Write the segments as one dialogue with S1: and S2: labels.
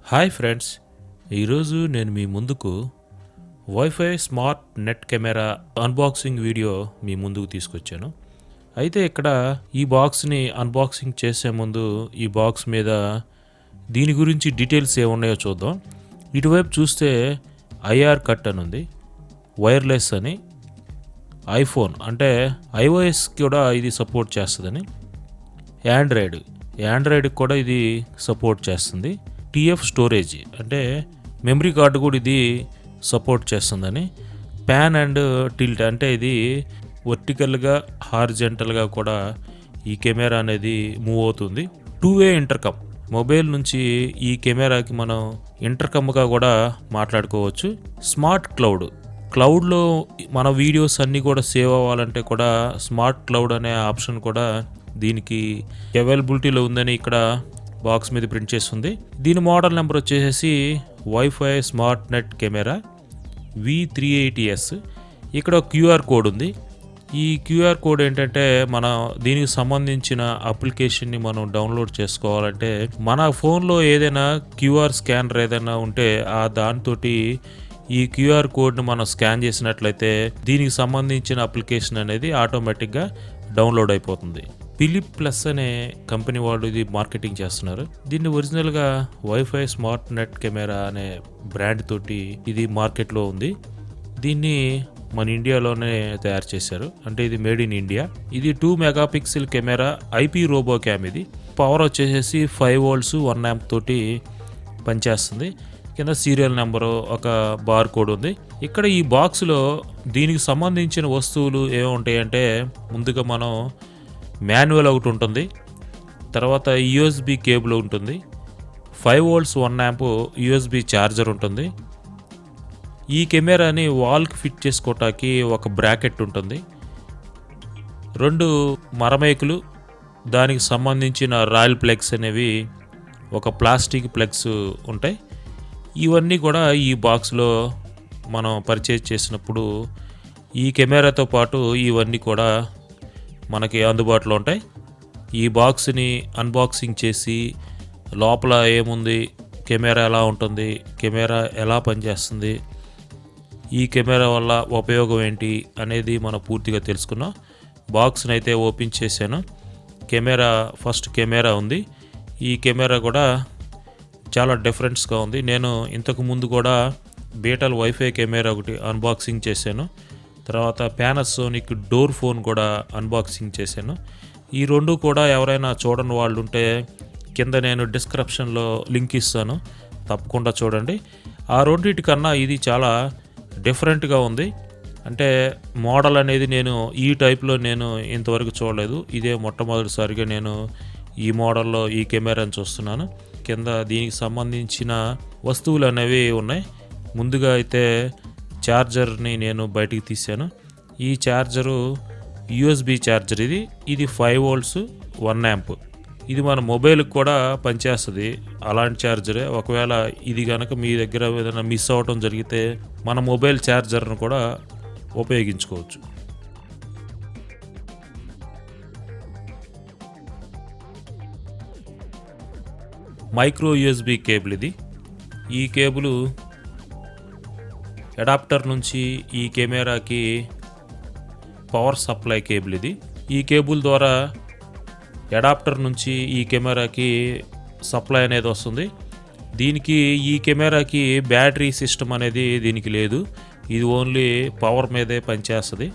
S1: Hi friends, ఈరోజు నేను మీ ముందుకు wifi smart net camera unboxing video మీ ముందుకు తీసుకొచ్చాను. అయితే ఇక్కడ ఈ బాక్స్ని అన్బాక్సింగ్ చేసే ముందు ఈ బాక్స్ మీద దీని గురించి డీటెయిల్స్ ఏమున్నాయో చూద్దాం. ఇటువైపు చూస్తే ఐఆర్ కట్ అని ఉంది, వైర్లెస్ అని, ఐఫోన్ అంటే ఐఓఎస్ కూడా ఇది సపోర్ట్ చేస్తుందని, యాండ్రాయిడ్ కూడా ఇది సపోర్ట్ చేస్తుంది, టీఎఫ్ స్టోరేజ్ అంటే మెమరీ కార్డు కూడా ఇది సపోర్ట్ చేస్తుందని, ప్యాన్ అండ్ టిల్ట్ అంటే ఇది వర్టికల్గా హారిజెంటల్గా కూడా ఈ కెమెరా అనేది మూవ్ అవుతుంది. 2-వే ఇంటర్కమ్, మొబైల్ నుంచి ఈ కెమెరాకి మనం ఇంటర్కమ్గా కూడా మాట్లాడుకోవచ్చు. స్మార్ట్ క్లౌడ్లో మన వీడియోస్ అన్నీ కూడా సేవ్ అవ్వాలంటే కూడా స్మార్ట్ క్లౌడ్ అనే ఆప్షన్ కూడా దీనికి అవైలబిలిటీలో ఉందని ఇక్కడ బాక్స్ మీద ప్రింట్ చేస్తుంది. దీని మోడల్ నెంబర్ వచ్చేసి wifi smart net camera V380S. ఇక్కడ క్యూఆర్ కోడ్ ఉంది. ఈ క్యూఆర్ కోడ్ ఏంటంటే మన దీనికి సంబంధించిన అప్లికేషన్ని మనం డౌన్లోడ్ చేసుకోవాలంటే మన ఫోన్లో ఏదైనా క్యూఆర్ స్కానర్ ఏదైనా ఉంటే ఆ దానితోటి ఈ క్యూఆర్ కోడ్ని మనం స్కాన్ చేసినట్లయితే దీనికి సంబంధించిన అప్లికేషన్ అనేది ఆటోమేటిక్గా డౌన్లోడ్ అయిపోతుంది. ఫిలిప్ ప్లస్ అనే కంపెనీ వాళ్ళు ఇది మార్కెటింగ్ చేస్తున్నారు. దీన్ని ఒరిజినల్గా వైఫై స్మార్ట్ నెట్ కెమెరా అనే బ్రాండ్ తోటి ఇది మార్కెట్లో ఉంది. దీన్ని మన ఇండియాలోనే తయారు చేశారు, అంటే ఇది మేడ్ ఇన్ ఇండియా. ఇది 2 megapixel camera, IP robo cam. ఇది పవర్ వచ్చేసి 5 volts 1 amp తోటి పనిచేస్తుంది. కింద సీరియల్ నెంబరు, ఒక బార్ కోడ్ ఉంది. ఇక్కడ ఈ బాక్స్లో దీనికి సంబంధించిన వస్తువులు ఏముంటాయంటే ముందుగా మనం మాన్యువల్ ఒకటి ఉంటుంది, తర్వాత యూఎస్బి కేబుల్ ఉంటుంది, 5 volts 1 amp యూఎస్బి ఛార్జర్ ఉంటుంది. ఈ కెమెరాని వాల్కి ఫిట్ చేసుకోవటానికి ఒక బ్రాకెట్ ఉంటుంది, 2 మరమేకులు, దానికి సంబంధించిన రాయల్ ప్లగ్స్ అనేవి, ఒక ప్లాస్టిక్ ప్లగ్స్ ఉంటాయి. ఇవన్నీ కూడా ఈ బాక్స్లో మనం పర్చేజ్ చేసినప్పుడు ఈ కెమెరాతో పాటు ఇవన్నీ కూడా మనకి అందుబాటులో ఉంటాయి. ఈ బాక్స్ని అన్బాక్సింగ్ చేసి లోపల ఏముంది, కెమెరా ఎలా ఉంటుంది, కెమెరా ఎలా పనిచేస్తుంది, ఈ కెమెరా వల్ల ఉపయోగం ఏంటి అనేది మనం పూర్తిగా తెలుసుకున్నాం. బాక్స్ని అయితే ఓపెన్ చేశాను. ఫస్ట్ కెమెరా ఉంది. ఈ కెమెరా కూడా చాలా డిఫరెంట్స్గా ఉంది. నేను ఇంతకు ముందు కూడా బీటల్ వైఫై కెమెరా ఒకటి అన్బాక్సింగ్ చేశాను, తర్వాత పానాసోనిక్ డోర్ ఫోన్ కూడా అన్బాక్సింగ్ చేశాను. ఈ 2 కూడా ఎవరైనా చూడని వాళ్ళు ఉంటే కింద నేను డిస్క్రిప్షన్లో లింక్ ఇస్తాను, తప్పకుండా చూడండి. ఆ రెండింటికన్నా ఇది చాలా డిఫరెంట్గా ఉంది. అంటే మోడల్ అనేది నేను ఈ టైప్లో నేను ఇంతవరకు చూడలేదు. ఇదే మొట్టమొదటిసారిగా నేను ఈ మోడల్లో ఈ కెమెరాని చూస్తున్నాను. కింద దీనికి సంబంధించిన వస్తువులు అనేవి ఉన్నాయి. ముందుగా అయితే ఛార్జర్ని నేను బయటికి తీశాను. ఈ ఛార్జరు యూఎస్బి ఛార్జర్. ఇది 5 volts 1 amp. ఇది మన మొబైల్కి కూడా పనిచేస్తుంది, అలాంటి ఛార్జరే. ఒకవేళ ఇది కనుక మీ దగ్గర ఏదైనా మిస్ అవ్వటం జరిగితే మన మొబైల్ ఛార్జర్ను కూడా ఉపయోగించుకోవచ్చు. మైక్రో యూఎస్బి కేబుల్ ఇది. ఈ కేబుల్ అడాప్టర్ నుంచి ఈ కెమెరాకి పవర్ సప్లై కేబుల్ ఇది. ఈ కేబుల్ ద్వారా అడాప్టర్ నుంచి ఈ కెమెరాకి సప్లై అనేది వస్తుంది. ఈ కెమెరాకి బ్యాటరీ సిస్టమ్ అనేది దీనికి లేదు. ఇది ఓన్లీ పవర్ మీదే పనిచేస్తుంది.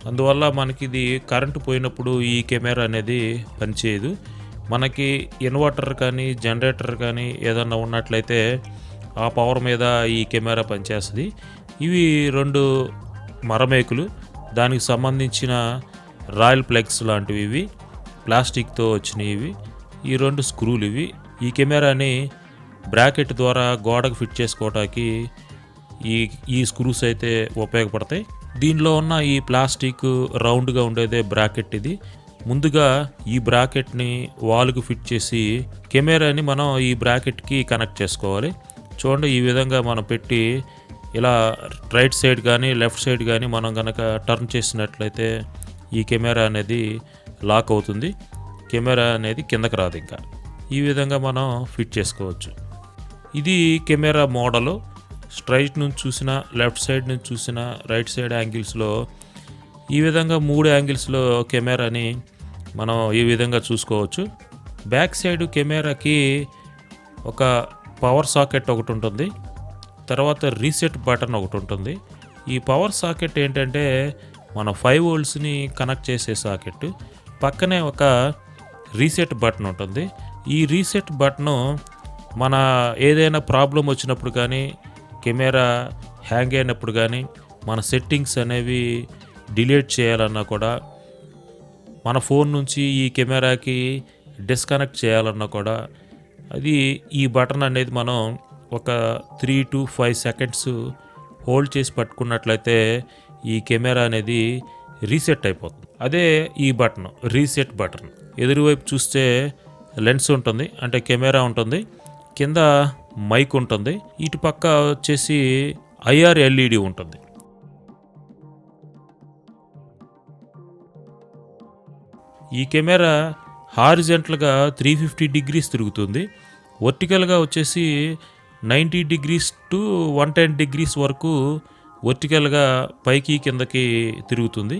S1: అందువల్ల మనకి ఇది కరెంటు పోయినప్పుడు ఈ కెమెరా అనేది పనిచేయదు. మనకి ఇన్వర్టర్ కానీ జనరేటర్ కానీ ఏదన్నా ఉన్నట్లయితే ఆ పవర్ మీద ఈ కెమెరా పనిచేస్తుంది. ఇవి 2 మరమేకులు, దానికి సంబంధించిన రాయల్ ప్లగ్స్ లాంటివి, ఇవి ప్లాస్టిక్తో వచ్చినవి. ఈ 2 స్క్రూలు ఇవి. ఈ కెమెరాని బ్రాకెట్ ద్వారా గోడకు ఫిట్ చేసుకోవటానికి ఈ స్క్రూస్ అయితే ఉపయోగపడతాయి. దీనిలో ఉన్న ఈ ప్లాస్టిక్ రౌండ్గా ఉండేదే బ్రాకెట్. ఇది ముందుగా ఈ బ్రాకెట్ని వాల్కి ఫిట్ చేసి కెమెరాని మనం ఈ బ్రాకెట్కి కనెక్ట్ చేసుకోవాలి. చూడండి, ఈ విధంగా మనం పెట్టి ఇలా రైట్ సైడ్ కానీ లెఫ్ట్ సైడ్ కానీ మనం కనుక టర్న్ చేసినట్లయితే ఈ కెమెరా అనేది లాక్ అవుతుంది. కెమెరా అనేది కిందకి రాదు. ఇంకా ఈ విధంగా మనం ఫిట్ చేసుకోవచ్చు. ఇది కెమెరా మోడలు. స్ట్రైట్ నుంచి చూసిన, లెఫ్ట్ సైడ్ నుంచి చూసిన, రైట్ సైడ్ యాంగిల్స్లో ఈ విధంగా 3 యాంగిల్స్లో కెమెరాని మనం ఈ విధంగా చూసుకోవచ్చు. బ్యాక్ సైడ్ కెమెరాకి ఒక పవర్ సాకెట్ ఒకటి ఉంటుంది, తర్వాత రీసెట్ బటన్ ఒకటి ఉంటుంది. ఈ పవర్ సాకెట్ ఏంటంటే మన 5 వోల్ట్స్ని కనెక్ట్ చేసే సాకెట్. పక్కనే ఒక రీసెట్ బటన్ ఉంటుంది. ఈ రీసెట్ బటను మన ఏదైనా ప్రాబ్లం వచ్చినప్పుడు కానీ, కెమెరా హ్యాంగ్ అయినప్పుడు కానీ, మన సెట్టింగ్స్ అనేవి డిలీట్ చేయాలన్నా కూడా, మన ఫోన్ నుంచి ఈ కెమెరాకి డిస్కనెక్ట్ చేయాలన్నా కూడా, అది ఈ బటన్ అనేది మనం ఒక 3 to 5 సెకండ్స్ హోల్డ్ చేసి పట్టుకున్నట్లయితే ఈ కెమెరా అనేది రీసెట్ అయిపోతుంది. అదే ఈ బటన్ రీసెట్ బటన్. ఎదురువైపు చూస్తే లెన్స్ ఉంటుంది, అంటే కెమెరా ఉంటుంది, కింద మైక్ ఉంటుంది, ఇటు పక్క వచ్చేసి IR LED ఉంటుంది. ఈ కెమెరా హారిజెంటల్గా 350 degrees తిరుగుతుంది. వర్టికల్గా వచ్చేసి 90 degrees to 110 degrees వరకు వర్టికల్గా పైకి కిందకి తిరుగుతుంది.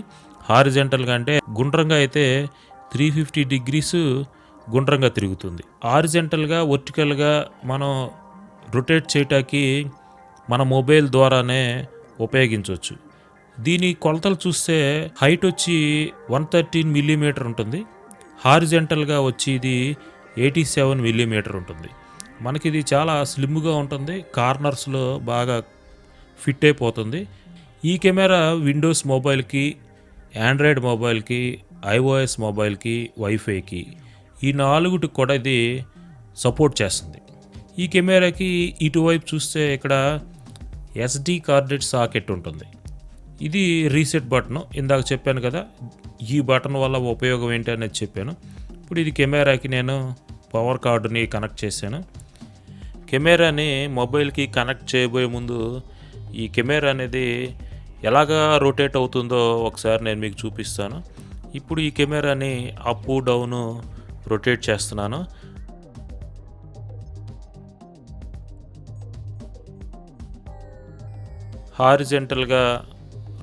S1: హారిజెంటల్గా అంటే గుండ్రంగా అయితే 350 degrees గుండ్రంగా తిరుగుతుంది. హారిజెంటల్గా వర్టికల్గా మనం రొటేట్ చేయటానికి మన మొబైల్ ద్వారానే ఉపయోగించవచ్చు. దీని కొలతలు చూస్తే హైట్ వచ్చి 113 mm ఉంటుంది, హారిజెంటల్గా వచ్చి ఇది 87 mm ఉంటుంది. మనకి ఇది చాలా స్లిమ్గా ఉంటుంది, కార్నర్స్లో బాగా ఫిట్ అయిపోతుంది. ఈ కెమెరా విండోస్ మొబైల్కి, ఆండ్రాయిడ్ మొబైల్కి, iOS మొబైల్కి, వైఫైకి ఈ 4టికి కూడా ఇది సపోర్ట్ చేస్తుంది. ఈ కెమెరాకి ఇటువైపు చూస్తే ఇక్కడ SD కార్డెడ్ సాకెట్ ఉంటుంది. ఇది రీసెట్ బటన్. ఇందాక చెప్పాను కదా, ఈ బటన్ వల్ల ఉపయోగం ఏంటి అనేది చెప్పాను. ఇప్పుడు ఇది కెమెరాకి నేను పవర్ కార్డుని కనెక్ట్ చేశాను. కెమెరాని మొబైల్కి కనెక్ట్ చేయబోయే ముందు ఈ కెమెరా అనేది ఎలాగా రొటేట్ అవుతుందో ఒకసారి నేను మీకు చూపిస్తాను. ఇప్పుడు ఈ కెమెరాని అప్ డౌన్ రొటేట్ చేస్తున్నాను. హారిజెంటల్గా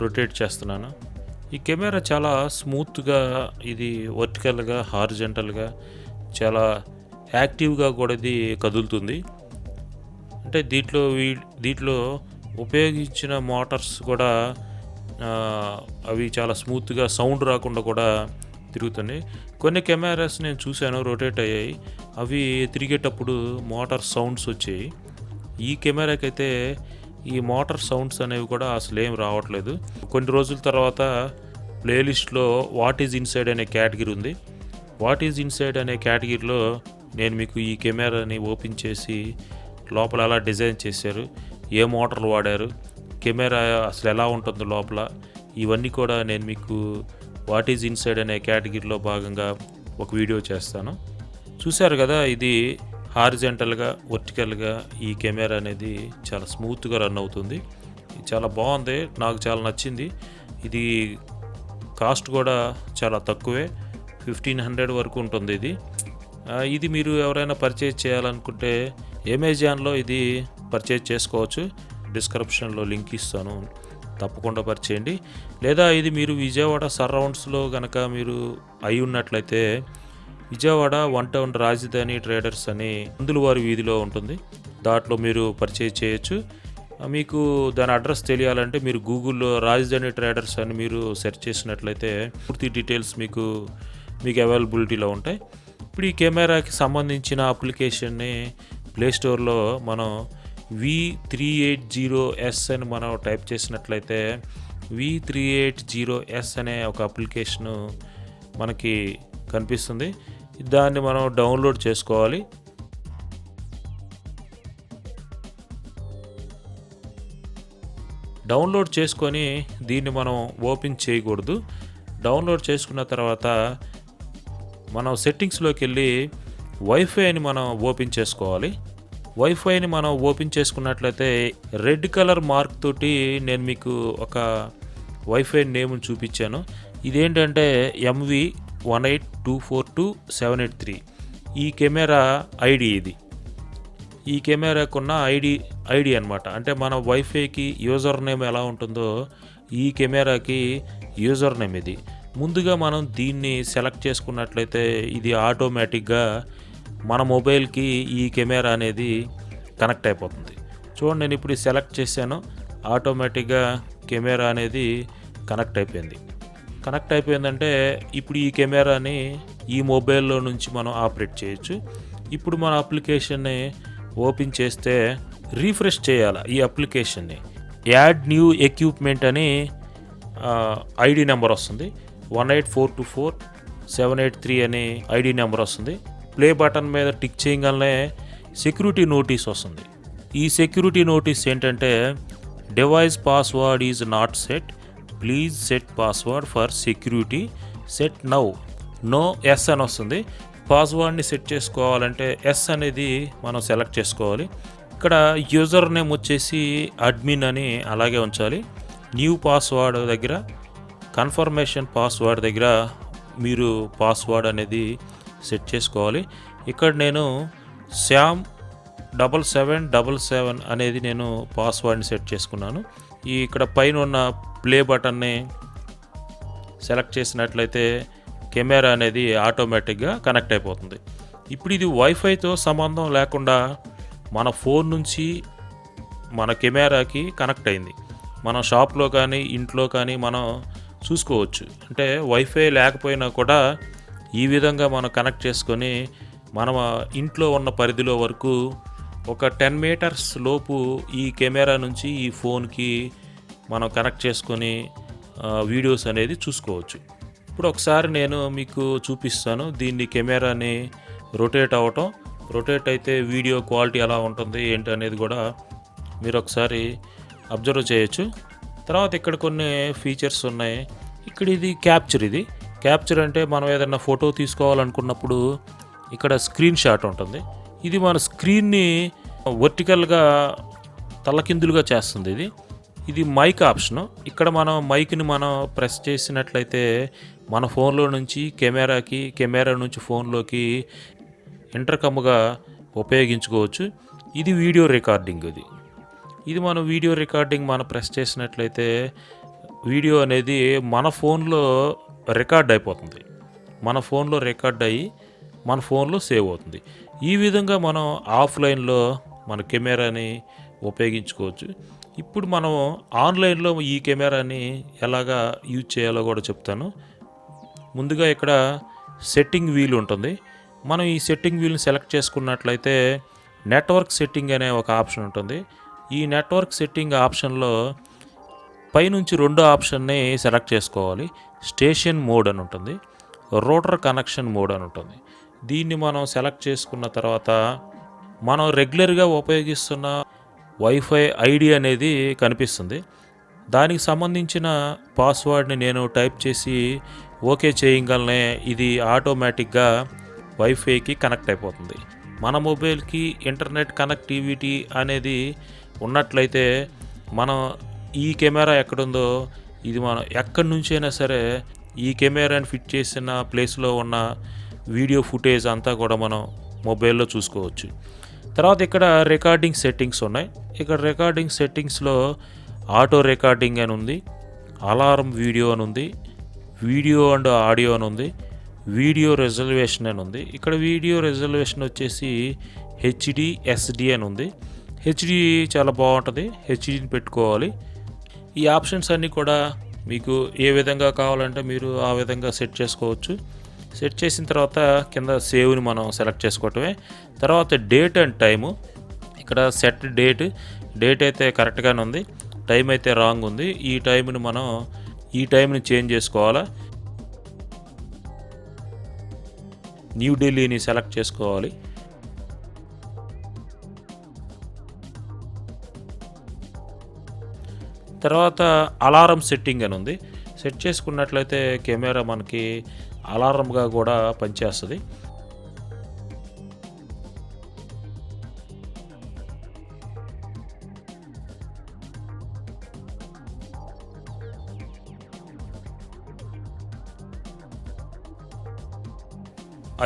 S1: రొటేట్ చేస్తున్నాను. ఈ కెమెరా చాలా స్మూత్గా, ఇది వర్టికల్గా, హారిజెంటల్గా చాలా యాక్టివ్గా కూడా ఇది కదులుతుంది. అంటే దీంట్లో ఉపయోగించిన మోటార్స్ కూడా అవి చాలా స్మూత్గా, సౌండ్ రాకుండా కూడా తిరుగుతున్నాయి. కొన్ని కెమెరాస్ నేను చూశాను రొటేట్ అయ్యాయి, అవి తిరిగేటప్పుడు మోటార్ సౌండ్స్ వచ్చాయి. ఈ కెమెరాకి అయితే ఈ మోటార్ సౌండ్స్ అనేవి కూడా అసలు ఏం రావట్లేదు. కొన్ని రోజుల తర్వాత ప్లేలిస్ట్లో వాట్ ఈజ్ ఇన్సైడ్ అనే కేటగిరీ ఉంది. వాట్ ఈజ్ ఇన్సైడ్ అనే కేటగిరీలో నేను మీకు ఈ కెమెరాని ఓపెన్ చేసి లోపల ఎలా డిజైన్ చేశారు, ఏ మోటార్లు వాడారు, కెమెరా అసలు ఎలా ఉంటుంది లోపల, ఇవన్నీ కూడా నేను మీకు వాట్ ఈజ్ ఇన్సైడ్ అనే కేటగిరీలో భాగంగా ఒక వీడియో చేస్తాను. చూశారు కదా, ఇది హారిజెంటల్గా, వర్టికల్గా ఈ కెమెరా అనేది చాలా స్మూత్గా రన్ అవుతుంది. ఇది చాలా బాగుంది, నాకు చాలా నచ్చింది. ఇది కాస్ట్ కూడా చాలా తక్కువే, 1500 వరకు ఉంటుంది. ఇది మీరు ఎవరైనా పర్చేజ్ చేయాలనుకుంటే అమెజాన్లో ఇది పర్చేజ్ చేసుకోవచ్చు. డిస్క్రిప్షన్లో లింక్ ఇస్తాను, తప్పకుండా పర్చేయండి. లేదా ఇది మీరు విజయవాడ సరౌండ్స్లో కనుక మీరు అయి ఉన్నట్లయితే విజయవాడ 1 టౌన్ రాజధాని ట్రేడర్స్ అని అందులవారి వీధిలో ఉంటుంది, దాంట్లో మీరు పర్చేజ్ చేయొచ్చు. మీకు దాని అడ్రస్ తెలియాలంటే మీరు గూగుల్లో రాజధాని ట్రేడర్స్ అని మీరు సెర్చ్ చేసినట్లయితే పూర్తి డీటెయిల్స్ మీకు అవైలబిలిటీలో ఉంటాయి. ఇప్పుడు ఈ కెమెరాకి సంబంధించిన అప్లికేషన్ని ప్లేస్టోర్లో మనం V380S అని మనం టైప్ చేసినట్లయితే V380S అనే ఒక అప్లికేషను మనకి కనిపిస్తుంది. దాన్ని మనం డౌన్లోడ్ చేసుకోవాలి. డౌన్లోడ్ చేసుకొని దీన్ని మనం ఓపెన్ చేయకూడదు. డౌన్లోడ్ చేసుకున్న తర్వాత మనం సెట్టింగ్స్లోకి వెళ్ళి వైఫైని మనం ఓపెన్ చేసుకోవాలి. వైఫైని మనం ఓపెన్ చేసుకున్నట్లయితే రెడ్ కలర్ మార్క్ తోటి నేను మీకు ఒక వైఫై నేమ్ని చూపించాను. ఇదేంటంటే MV1824278 ఈ కెమెరా ఐడి. ఈ కెమెరాకున్న ఐడి అనమాట. అంటే మన వైఫైకి యూజర్ నేమ్ ఎలా ఉంటుందో ఈ కెమెరాకి యూజర్ నేమ్ ఇది. ముందుగా మనం దీన్ని సెలెక్ట్ చేసుకున్నట్లయితే ఇది ఆటోమేటిక్గా మన మొబైల్కి ఈ కెమెరా అనేది కనెక్ట్ అయిపోతుంది. చూడండి, నేను ఇప్పుడు సెలెక్ట్ చేశాను, ఆటోమేటిక్గా కెమెరా అనేది కనెక్ట్ అయిపోయిందంటే ఇప్పుడు ఈ కెమెరాని ఈ మొబైల్లో నుంచి మనం ఆపరేట్ చేయొచ్చు. ఇప్పుడు మన అప్లికేషన్ని ఓపెన్ చేస్తే రీఫ్రెష్ చేయాలి ఈ అప్లికేషన్ని. యాడ్ న్యూ ఎక్విప్మెంట్ అని ఐడి నెంబర్ వస్తుంది. 18424-783 అనే ఐడి నెంబర్ వస్తుంది. ప్లే బటన్ మీద టిక్ చేయగానే సెక్యూరిటీ నోటీస్ వస్తుంది. ఈ సెక్యూరిటీ నోటీస్ ఏంటంటే device password is not set, please set password for security, set now, no yes అని వస్తుంది. పాస్వర్డ్ని సెట్ చేసుకోవాలంటే ఎస్ అనేది మనం సెలెక్ట్ చేసుకోవాలి. ఇక్కడ యూజర్ నేమ్ వచ్చేసి అడ్మిన్ అని అలాగే ఉంచాలి. న్యూ పాస్వర్డ్ దగ్గర, కన్ఫర్మేషన్ పాస్వర్డ్ దగ్గర మీరు పాస్వర్డ్ అనేది సెట్ చేసుకోవాలి. ఇక్కడ నేను శ్యామ్ 7777 అనేది నేను పాస్వర్డ్ని సెట్ చేసుకున్నాను. ఇక్కడ పైన ఉన్న ప్లే బటన్ని సెలెక్ట్ చేసినట్లయితే కెమెరా అనేది ఆటోమేటిక్గా కనెక్ట్ అయిపోతుంది. ఇప్పుడు ఇది వైఫైతో సంబంధం లేకుండా మన ఫోన్ నుంచి మన కెమెరాకి కనెక్ట్ అయింది. మనం షాప్లో కానీ ఇంట్లో కానీ మనం చూసుకోవచ్చు. అంటే వైఫై లేకపోయినా కూడా ఈ విధంగా మనం కనెక్ట్ చేసుకొని మన ఇంట్లో ఉన్న పరిధిలో వరకు ఒక 10 మీటర్స్ లోపు ఈ కెమెరా నుంచి ఈ ఫోన్కి మనం కనెక్ట్ చేసుకొని వీడియోస్ అనేది చూసుకోవచ్చు. ఇప్పుడు ఒకసారి నేను మీకు చూపిస్తాను దీన్ని, కెమెరాని రొటేట్ అవ్వటం. రొటేట్ అయితే వీడియో క్వాలిటీ ఎలా ఉంటుంది ఏంటి అనేది కూడా మీరు ఒకసారి అబ్జర్వ్ చేయొచ్చు. తర్వాత ఇక్కడ కొన్ని ఫీచర్స్ ఉన్నాయి. ఇక్కడ ఇది క్యాప్చర్ అంటే మనం ఏదైనా ఫోటో తీసుకోవాలనుకున్నప్పుడు ఇక్కడ స్క్రీన్ షాట్ ఉంటుంది. ఇది మన స్క్రీన్ని వర్టికల్గా తలకిందులుగా చేస్తుంది. ఇది మైక్ ఆప్షను. ఇక్కడ మనం మైక్ని మనం ప్రెస్ చేసినట్లయితే మన ఫోన్లో నుంచి కెమెరాకి, కెమెరా నుంచి ఫోన్లోకి ఇంటర్కమ్గా ఉపయోగించుకోవచ్చు. ఇది వీడియో రికార్డింగ్. ఇది మన వీడియో రికార్డింగ్ మనం ప్రెస్ చేసినట్లయితే వీడియో అనేది మన ఫోన్లో రికార్డ్ అయిపోతుంది. మన ఫోన్లో రికార్డ్ అయ్యి మన ఫోన్లో సేవ్ అవుతుంది. ఈ విధంగా మనం ఆఫ్లైన్లో మన కెమెరాని ఉపయోగించుకోవచ్చు. ఇప్పుడు మనం ఆన్లైన్లో ఈ కెమెరాని ఎలాగా యూజ్ చేయాలో కూడా చెప్తాను. ముందుగా ఇక్కడ సెట్టింగ్ వీల్ ఉంటుంది. మనం ఈ సెట్టింగ్ వీల్ని సెలెక్ట్ చేసుకున్నట్లయితే నెట్వర్క్ సెట్టింగ్ అనే ఒక ఆప్షన్ ఉంటుంది. ఈ నెట్వర్క్ సెట్టింగ్ ఆప్షన్లో పైనుంచి 2 ఆప్షన్ని సెలెక్ట్ చేసుకోవాలి. స్టేషన్ మోడ్ అని ఉంటుంది, రూటర్ కనెక్షన్ మోడ్ అని ఉంటుంది. దీన్ని మనం సెలెక్ట్ చేసుకున్న తర్వాత మనం రెగ్యులర్గా ఉపయోగిస్తున్న వైఫై ఐడి అనేది కనిపిస్తుంది. దానికి సంబంధించిన పాస్వర్డ్ని నేను టైప్ చేసి ఓకే చేయగలనే ఇది ఆటోమేటిక్గా వైఫైకి కనెక్ట్ అయిపోతుంది. మన మొబైల్కి ఇంటర్నెట్ కనెక్టివిటీ అనేది ఉన్నట్లయితే మనం ఈ కెమెరా ఎక్కడుందో ఇది మనం ఎక్కడి నుంచైనా సరే ఈ కెమెరాని ఫిట్ చేసిన ప్లేస్లో ఉన్న వీడియో ఫుటేజ్ అంతా కూడా మనం మొబైల్లో చూసుకోవచ్చు. తర్వాత ఇక్కడ రికార్డింగ్ సెట్టింగ్స్ ఉన్నాయి. ఇక్కడ రికార్డింగ్ సెట్టింగ్స్లో ఆటో రికార్డింగ్ అని ఉంది, అలారం వీడియో అని ఉంది, వీడియో అండ్ ఆడియో అని ఉంది, వీడియో రిజల్యూషన్ అని ఉంది. ఇక్కడ వీడియో రిజల్యూషన్ వచ్చేసి హెచ్డి ఎస్డి అని ఉంది. హెచ్డి చాలా బాగుంటుంది, హెచ్డిని పెట్టుకోవాలి. ఈ ఆప్షన్స్ అన్నీ కూడా మీకు ఏ విధంగా కావాలంటే మీరు ఆ విధంగా సెట్ చేసుకోవచ్చు. సెట్ చేసిన తర్వాత కింద సేవ్ని మనం సెలెక్ట్ చేసుకోవటమే. తర్వాత డేట్ అండ్ టైము, ఇక్కడ సెట్ డేట్ అయితే కరెక్ట్గానే ఉంది, టైం అయితే రాంగ్ ఉంది. ఈ టైంని చేంజ్ చేసుకోవాలా. న్యూఢిల్లీని సెలెక్ట్ చేసుకోవాలి. తర్వాత అలారం సెట్టింగ్ అని ఉంది. సెట్ చేసుకున్నట్లయితే కెమెరా మనకి అలారంగా కూడా పనిచేస్తుంది.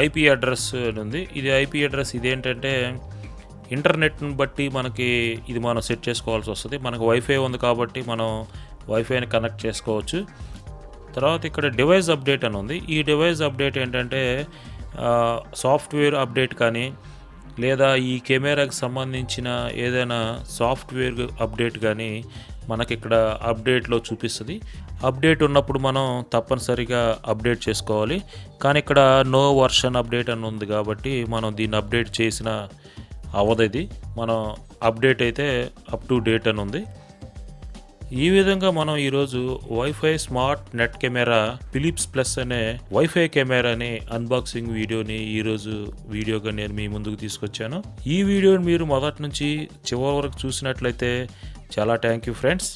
S1: ఐపీ అడ్రస్ ఉంది. ఇది ఐపీ అడ్రస్ ఇదేంటంటే ఇంటర్నెట్ని బట్టి మనకి ఇది మనం సెట్ చేసుకోవాల్సి వస్తుంది. మనకు వైఫై ఉంది కాబట్టి మనం వైఫైని కనెక్ట్ చేసుకోవచ్చు. తర్వాత ఇక్కడ డివైస్ అప్డేట్ అని ఉంది. ఈ డివైస్ అప్డేట్ ఏంటంటే సాఫ్ట్వేర్ అప్డేట్ కానీ లేదా ఈ కెమెరాకి సంబంధించిన ఏదైనా సాఫ్ట్వేర్ అప్డేట్ కానీ మనకి ఇక్కడ అప్డేట్లో చూపిస్తుంది. అప్డేట్ ఉన్నప్పుడు మనం తప్పనిసరిగా అప్డేట్ చేసుకోవాలి. కానీ ఇక్కడ నో వర్షన్ అప్డేట్ అని ఉంది కాబట్టి మనం దీన్ని అప్డేట్ చేసిన అవ్వదు. ఇది మనం అప్డేట్ అయితే అప్ టు డేట్ అని ఉంది. ఈ విధంగా మనం ఈరోజు wifi smart net camera Philips plus అనే వైఫై కెమెరాని అన్బాక్సింగ్ వీడియోని ఈరోజు వీడియోగా నేను మీ ముందుకు తీసుకొచ్చాను. ఈ వీడియోని మీరు మొదటి నుంచి చివరి వరకు చూసినట్లయితే చాలా థ్యాంక్ యూ ఫ్రెండ్స్.